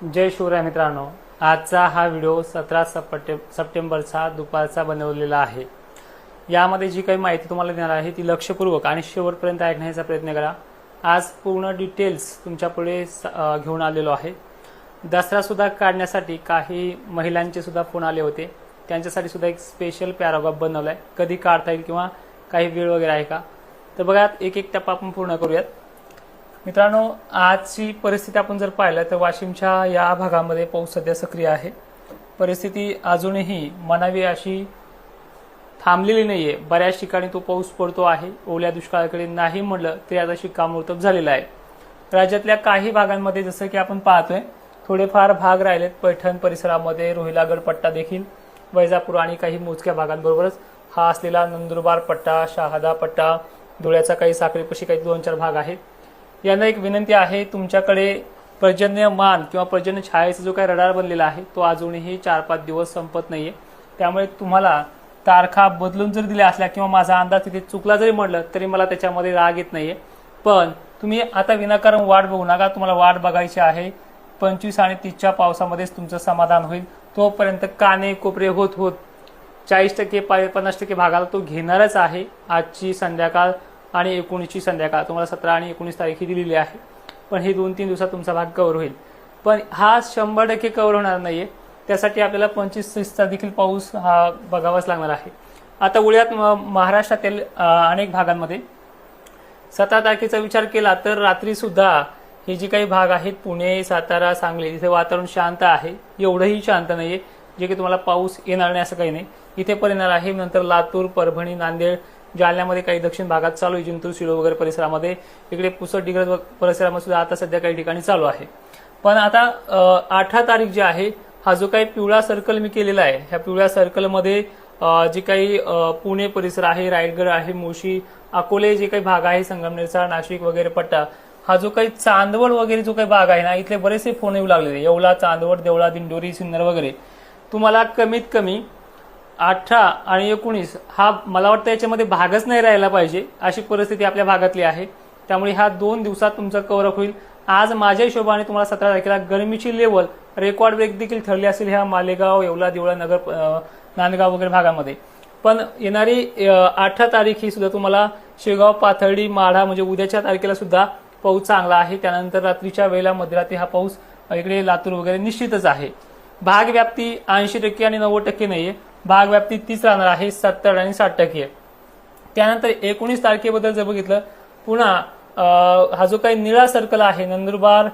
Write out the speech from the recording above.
जय शिवराय मित्रांनो, आजचा हा व्हिडिओ 17 सप्टेंबरचा दुपारचा बनवलेला आहे। यामध्ये जी काही माहिती तुम्हाला देणार आहे ती लक्षपूर्वक आणि शेवटपर्यंत ऐकण्याचा प्रयत्न करा। आज पूर्ण डिटेल्स तुमच्या पुढे घेऊन आलेलो आहे। दसरा सुद्धा काढण्यासाठी काही महिलांचे सुद्धा फोन आले होते, त्यांच्यासाठी सुद्धा एक स्पेशल पॅराग्राफ बनवलाय। कधी काढता येईल किंवा काही वेळ वगैरे आहे का, तर बघा एक एक टप्पा आपण पूर्ण करूयात। मित्रांनो, आजची परिस्थिती आपण जर पाहिलं तर वाशिमच्या या भागामध्ये पाऊस सध्या सक्रिय आहे। परिस्थिती अजूनही म्हणावी अशी थांबलेली नाहीये। बऱ्याच ठिकाणी तो पाऊस पडतो आहे। ओल्या दुष्काळाकडे नाही म्हणलं तरी आता शिक्कामोर्तब झालेला आहे। राज्यातल्या काही भागांमध्ये जसं की आपण पाहतोय थोडेफार भाग राहिलेत। पैठण परिसरामध्ये रोहिलागड पट्टा देखील, वैजापूर आणि काही मोजक्या भागांबरोबरच हा असलेला नंदुरबार पट्टा, शहादा पट्टा, धुळ्याचा काही साखरेपाशी काही 2-4 भाग आहेत। यांना एक विनंती आहे, तुमच्याकडे पर्जन्यमान किंवा पर्जन्य छायेचा जो काही रडार बनलेला आहे तो अजूनही 4-5 दिवस संपत नाहीये। त्यामुळे तुम्हाला तारखा बदलून जर दिल्या असल्या किंवा माझा अंदाज तिथे चुकला जरी म्हटलं तरी मला त्याच्यामध्ये राग येत नाहीये। पण तुम्ही आता विनाकारण वाट बघू नका। तुम्हाला वाट बघायची आहे 25 आणि 30च्या पावसामध्येच तुमचं समाधान होईल। तोपर्यंत काने कोपरे होत होत 40% 50% भागाला तो घेणारच आहे। आजची संध्याकाळ आणि 19ची संध्याकाळ तुम्हाला 17 आणि 19 तारीख दिलेली आहे, पण हे 2-3 दिवसात तुमचा भाग कव्हर होईल। पण हा 100% कव्हर होणार नाहीये। त्यासाठी आपल्याला 25-30चा देखील पाऊस हा बघावाच लागणार आहे। आता उद्यात महाराष्ट्रातील अनेक भागांमध्ये 17 तारखेचा विचार केला तर रात्री सुद्धा हे जे काही भाग आहेत पुणे, सातारा, सांगली, इथे वातावरण शांत आहे। एवढंही शांत नाहीये जे की तुम्हाला पाऊस येणार नाही असं काही नाही, इथे पण येणार आहे। नंतर लातूर, परभणी, नांदेड, जालन्यामध्ये काही दक्षिण भागात चालू आहे, जिंतूर, शिरोळ वगैरे परिसरामध्ये, इकडे पुसद, डिग्रज परिसरामध्ये सुद्धा आता सध्या काही ठिकाणी चालू आहे। पण आता 18 तारीख जी आहे, हा जो काही पिवळा सर्कल मी केलेला आहे, ह्या पिवळ्या सर्कलमध्ये जे काही पुणे परिसर आहे, रायगड आहे, मुळशी, अकोले जे काही भाग आहे, संगमनेरचा, नाशिक वगैरे पट्टा, हा जो काही चांदवड वगैरे जो काही भाग आहे ना, इथले बरेचसे फोन येऊ लागलेले। येवला, चांदवड, देवळा, दिंडोरी, सिन्नर वगैरे तुम्हाला कमीत कमी 18 आणि 19 हा मला वाटतं याच्यामध्ये भागच नाही राहिला पाहिजे अशी परिस्थिती आपल्या भागातली आहे। त्यामुळे ह्या 2 दिवसात तुमचं कव्हर अप होईल। आज माझ्या हिशोबाने तुम्हाला 17 तारखेला गरमीची लेवल रेकॉर्ड ब्रेक देखील ठरली असेल ह्या मालेगाव, येवला, देवळा, नगर, नांदगाव वगैरे भागामध्ये। पण येणारी 18 तारीख ही सुद्धा तुम्हाला शेगाव, पाथर्डी, माढा म्हणजे उद्याच्या तारखेला सुद्धा पाऊस चांगला आहे। त्यानंतर रात्रीच्या वेळेला मध्यरात्री हा पाऊस इकडे लातूर वगैरे निश्चितच आहे। भाग व्याप्ती 80% आणि 90% नाहीये, भाग व्याप्ती 30 राहणार आहे, 70 आणि 60%। त्यानंतर 19 तारखेबद्दल जर बघितलं, पुन्हा हा जो काही निळा सर्कल आहे, नंदुरबार,